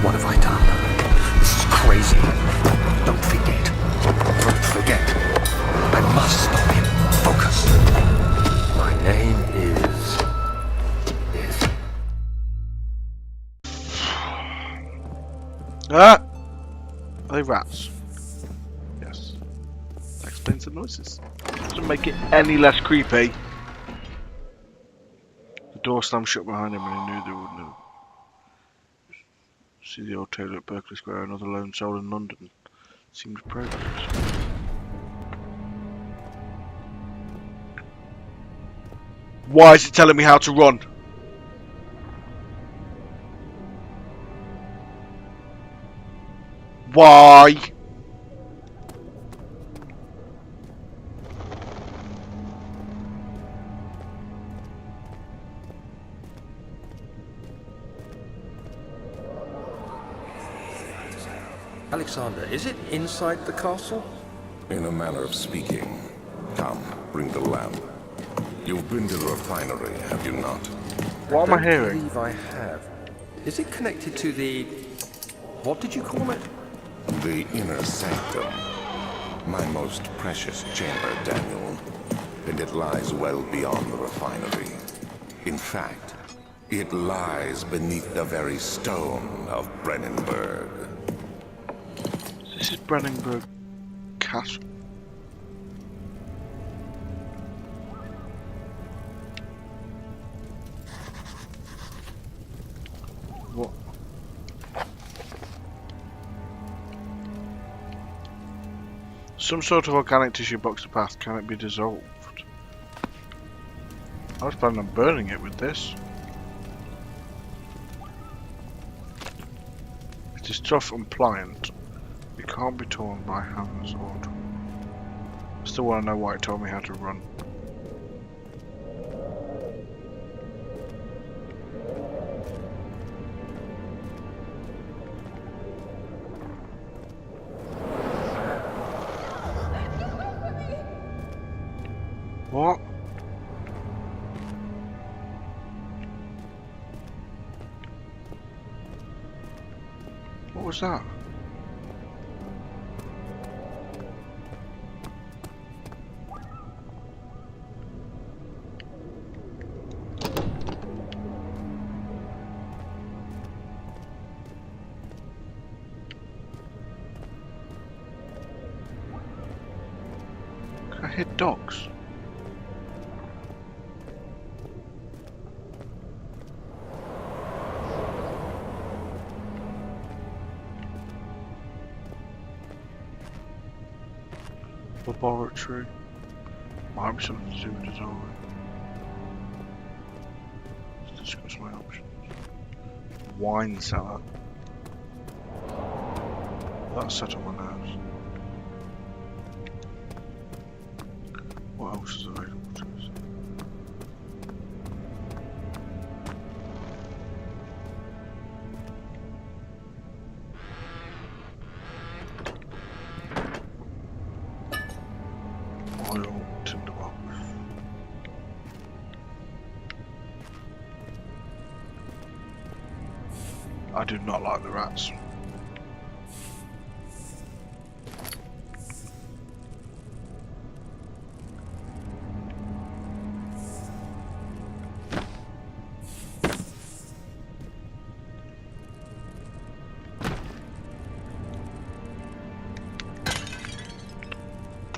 What have I done? This is crazy. Don't forget. Don't forget. I must stop him. Focus. My name is... Ah! Are they rats? Yes. That explains the noises. Doesn't make it any less creepy. The door slammed shut behind him and he knew they wouldn't have. See the old tailor at Berkeley Square, another lone soul in London. Seemed progress. Why is it telling me how to run? Why? Alexander, is it inside the castle? In a manner of speaking. Come, bring the lamp. You've been to the refinery, have you not? What am I I hearing? believe I have. Is it connected to the... what did you call it? The inner sanctum. My most precious chamber, Daniel. And it lies well beyond the refinery. In fact, it lies beneath the very stone of Brennenburg. This is Brennenburg Castle. What? Some sort of organic tissue blocks the path. Can it be dissolved? I was planning on burning it with this. It is tough and pliant. It can't be torn by hands or... I still want to know why it told me how to run. What? What was that? I hit dogs. Laboratory. Might be something to do with dissolving. Let's discuss my options. Wine cellar. That's set on my nerves. What else is available to us? Oil tinderbox. I do not like the rats.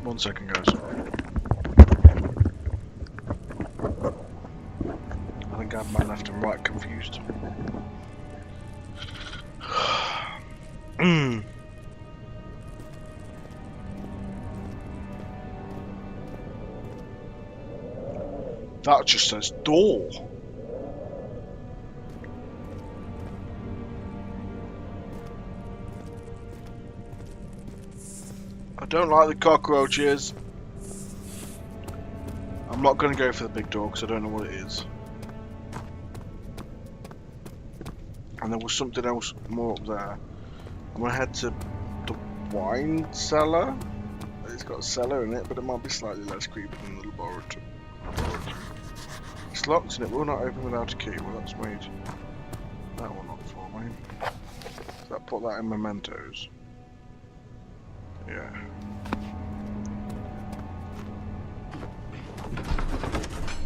One second, guys. I think I have my left and right confused. That just says door. I don't like the cockroaches. I'm not going to go for the big door because I don't know what it is. And there was something else more up there. I'm going to head to the wine cellar. It's got a cellar in it, but it might be slightly less creepy than the laboratory. It's locked and it will not open without a key. Well, that's made that one not for me. mean? Does that put that in mementos? Yeah.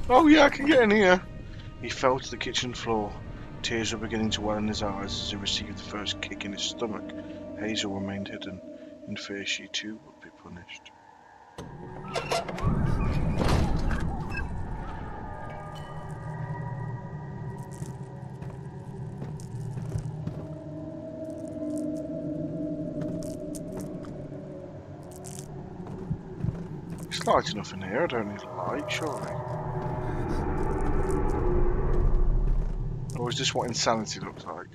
Oh yeah, I can get in here! He fell to the kitchen floor. Tears were beginning to well in his eyes as he received the first kick in his stomach. Hazel remained hidden, in fear she too would be punished. It's light enough in here, I don't need a light, surely. Or is this what insanity looks like?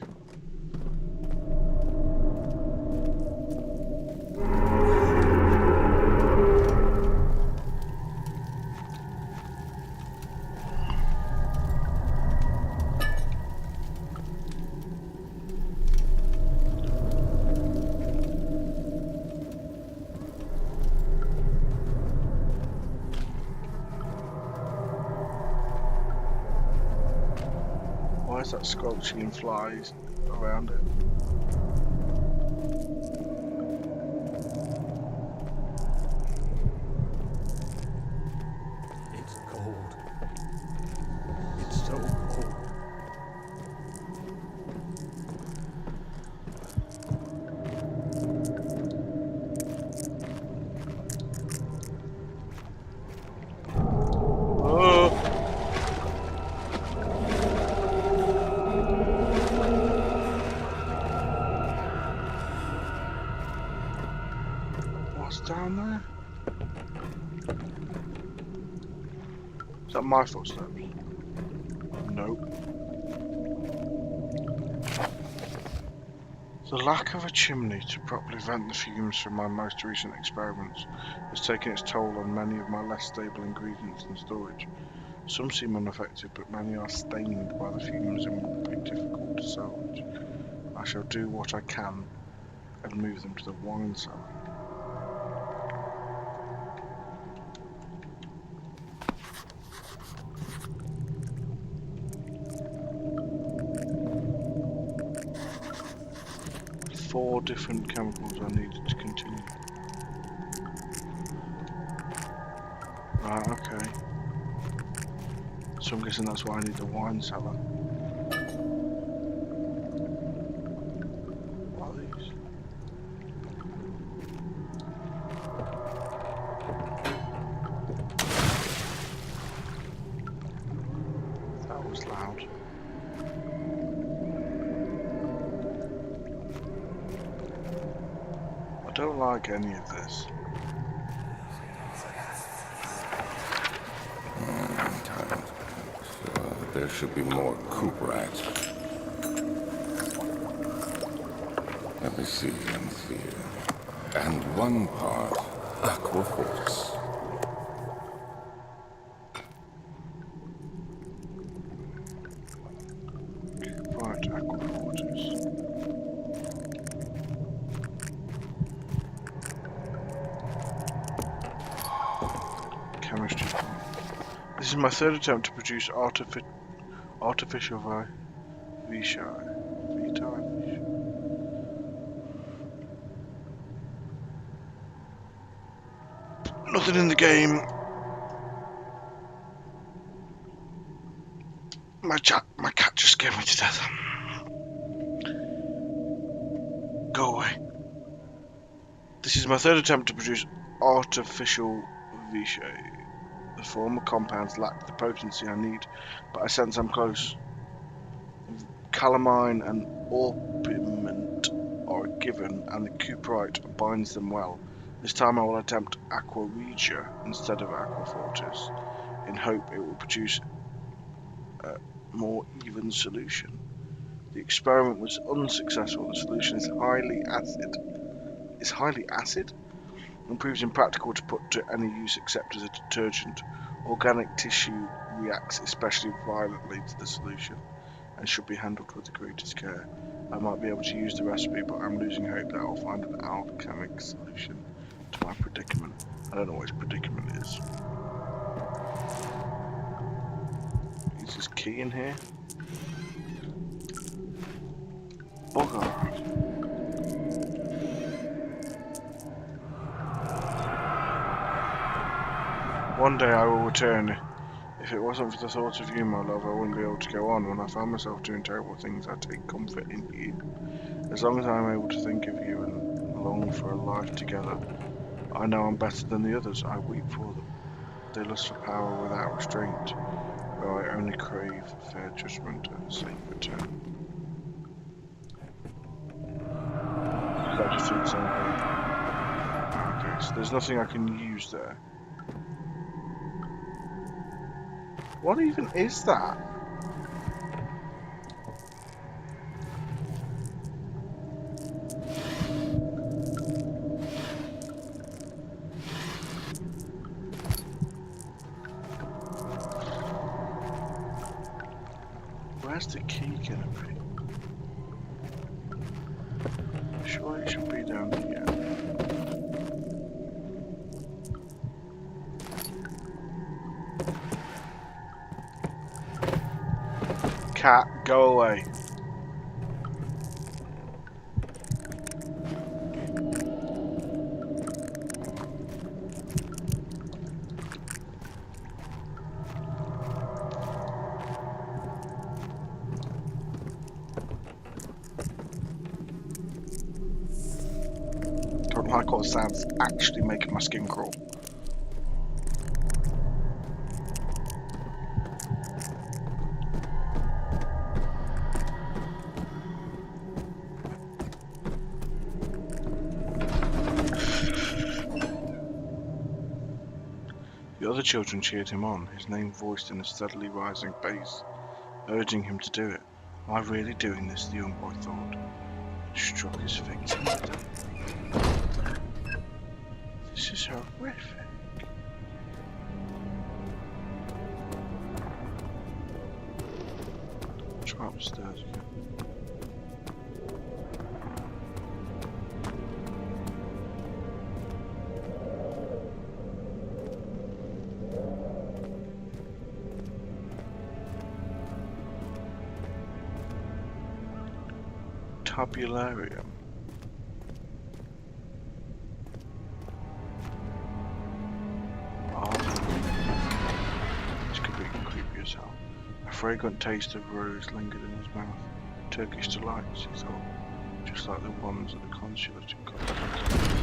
Why is that squelching and flies around it? It's cold. It's so cold. Oh! What's down there? Is that my footsteps? Nope. The lack of a chimney to properly vent the fumes from my most recent experiments has taken its toll on many of my less stable ingredients in storage. Some seem unaffected, but many are stained by the fumes and will be difficult to salvage. I shall do what I can and move them to the wine cellar. Four different chemicals I needed to continue. Right, okay. So I'm guessing that's why I need the wine cellar. What are these? That was loud. I don't like any of this. Tired. So there should be more coop rats. Let me see. And one part aquaforce. Right, aquafortis. Chemistry. This is my third attempt to produce artificial vitae. Nothing in the game. My cat just scared me to death. Go away. This is my third attempt to produce artificial vitae. The former compounds lack the potency I need, but I sense I'm close. Calamine and orpiment are a given, and the cuprite binds them well. This time I will attempt aqua regia instead of aquafortis, in hope it will produce a more even solution. The experiment was unsuccessful. The solution is highly acid and proves impractical to put to any use except as a detergent. Organic tissue reacts especially violently to the solution and should be handled with the greatest care. I might be able to use the recipe, but I'm losing hope that I'll find an alchemic solution to my predicament. I don't know what his predicament is. Is this key in here? Bugger. One day I will return. If it wasn't for the thought of you, my love, I wouldn't be able to go on. When I find myself doing terrible things, I take comfort in you. As long as I am able to think of you and long for a life together, I know I'm better than the others. I weep for them. They lust for power without restraint, though I only crave fair judgment and a safe return. That just through the same thing. Okay, so there's nothing I can use there. What even is that? Where's the key gonna be? Surely it should be down here. Cat, go away. Don't like what sounds actually making my skin crawl. The other children cheered him on, his name voiced in a steadily rising bass, urging him to do it. Am I really doing this? The young boy thought. Struck his victim with it. This is horrific. Try upstairs again. Tabularium. This could be creepy as hell. A fragrant taste of rose lingered in his mouth. Turkish delights, he thought, just like the ones at the consulate in Constantinople.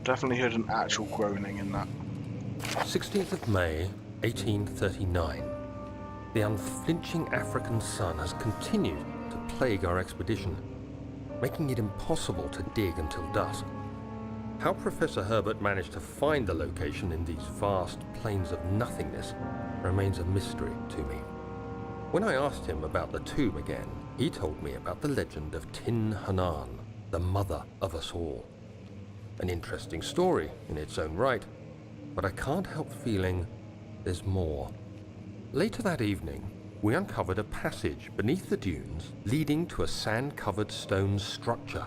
Definitely heard an actual groaning in that. 16th of May, 1839. The unflinching African sun has continued to plague our expedition, making it impossible to dig until dusk. How Professor Herbert managed to find the location in these vast plains of nothingness remains a mystery to me. When I asked him about the tomb again, he told me about the legend of Tin Hanan, the mother of us all. An interesting story in its own right, but I can't help feeling there's more. Later that evening, we uncovered a passage beneath the dunes leading to a sand-covered stone structure.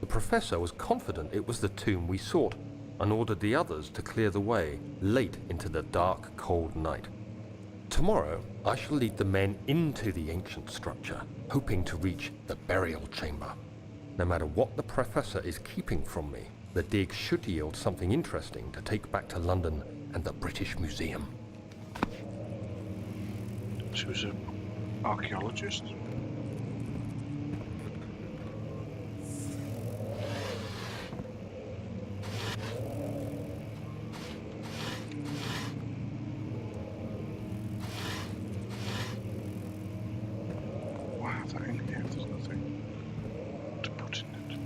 The professor was confident it was the tomb we sought and ordered the others to clear the way late into the dark, cold night. Tomorrow, I shall lead the men into the ancient structure, hoping to reach the burial chamber. No matter what the professor is keeping from me, the dig should yield something interesting to take back to London and the British Museum. She was an archaeologist. Why have that in here if there's nothing to put in it?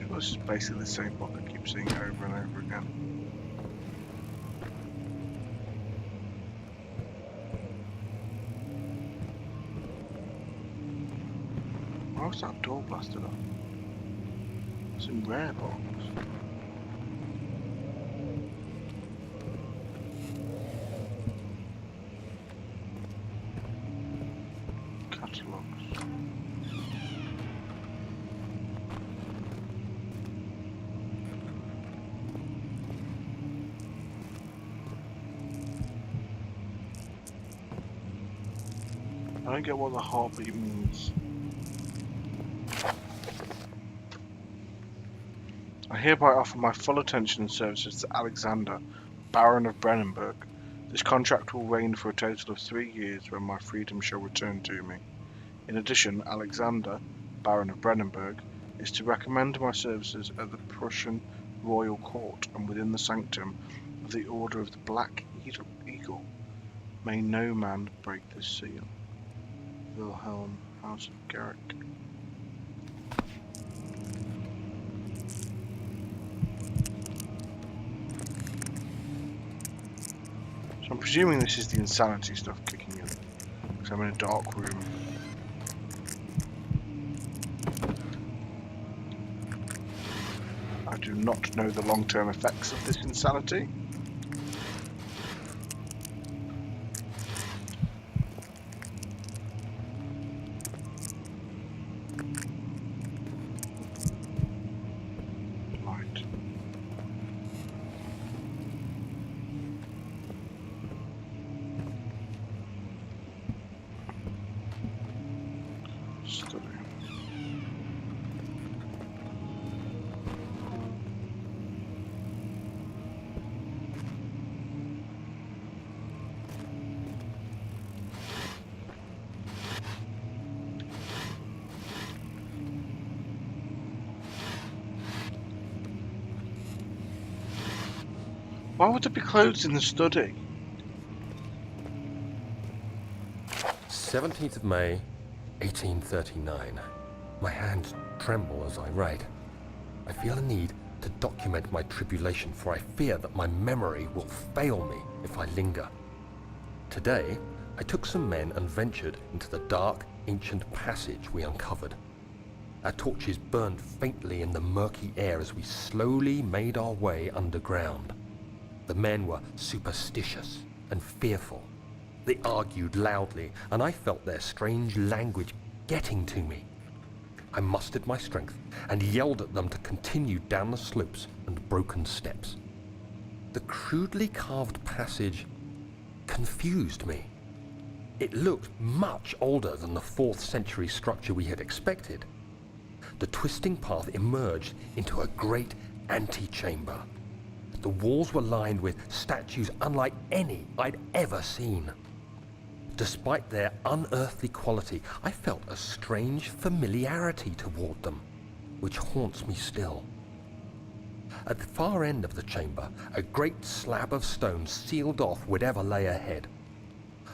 This is basically the same book I keep seeing over and over again. Why was that door blasted up? It's in rare box. I don't get what the heartbeat means. I hereby offer my full attention and services to Alexander, Baron of Brennenburg. This contract will reign for a total of 3 years when my freedom shall return to me. In addition, Alexander, Baron of Brennenburg, is to recommend my services at the Prussian Royal Court and within the sanctum of the Order of the Black Eagle. May no man break this seal. Wilhelm, House of Garrick. So I'm presuming this is the insanity stuff kicking in, because I'm in a dark room. I do not know the long-term effects of this insanity. Right. Study. Why would there be clothes in the study? 17th of May, 1839. My hands tremble as I write. I feel a need to document my tribulation, for I fear that my memory will fail me if I linger. Today, I took some men and ventured into the dark, ancient passage we uncovered. Our torches burned faintly in the murky air as we slowly made our way underground. The men were superstitious and fearful. They argued loudly, and I felt their strange language getting to me. I mustered my strength and yelled at them to continue down the slopes and broken steps. The crudely carved passage confused me. It looked much older than the 4th century structure we had expected. The twisting path emerged into a great antechamber. The walls were lined with statues unlike any I'd ever seen. Despite their unearthly quality, I felt a strange familiarity toward them, which haunts me still. At the far end of the chamber, a great slab of stone sealed off whatever lay ahead.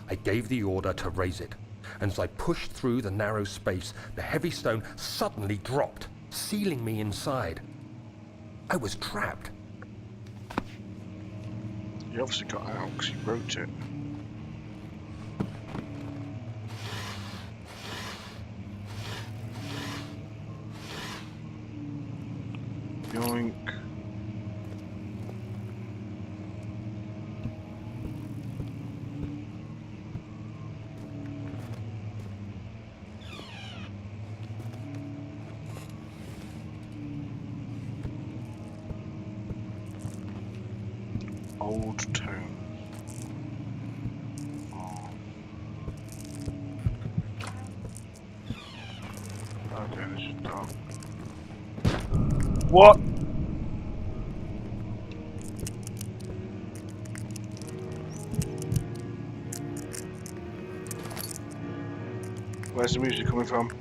I gave the order to raise it, and as I pushed through the narrow space, the heavy stone suddenly dropped, sealing me inside. I was trapped. You obviously got out because you wrote it. Yoink. Old tone. Oh. Okay, this is dark. What? Where's the music coming from?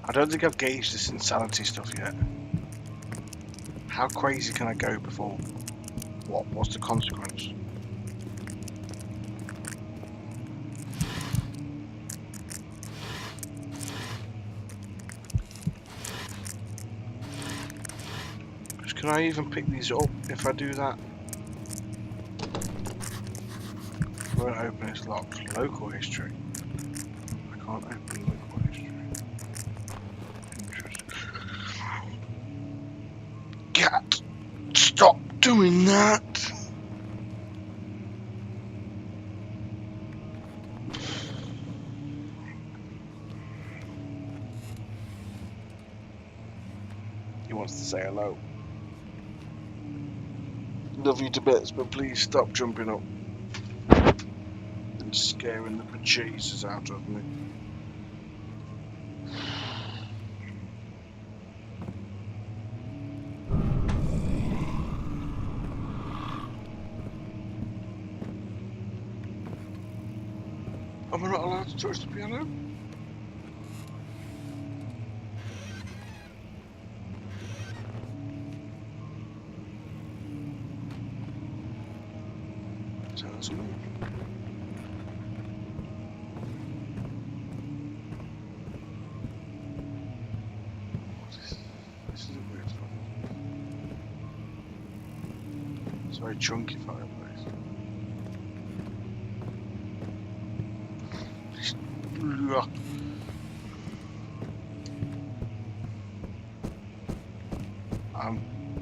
I don't think I've gauged this insanity stuff yet. How crazy can I go before? What's the consequence? Can I even pick these up if I do that? Won't open, it's locked. Local history. I can't open local history. Interesting. Cat! Stop doing that! wants to say hello. Love you to bits, but please stop jumping up and scaring the bejesus out of me. Am I not allowed to touch the piano? Sounds good. This is a weird one. It's a very chunky fireplace. Ugh. I'm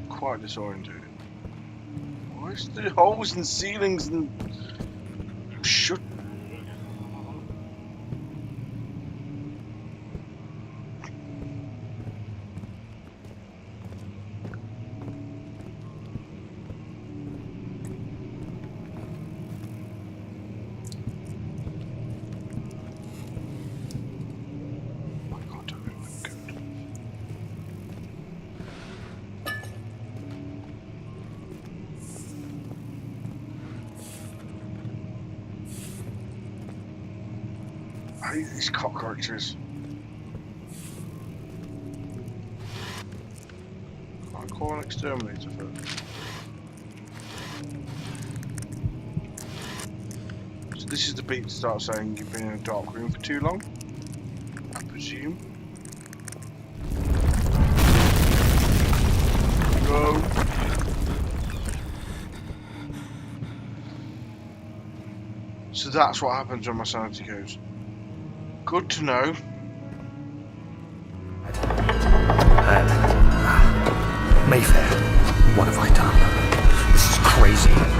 quite disoriented. Where's the holes and ceilings and shut? I hate these cockroaches. Can't call an exterminator first. So this is the beat to start saying you've been in a dark room for too long, I presume. No. So that's what happens when my sanity goes. Good to know. Mayfair, what have I done? This is crazy.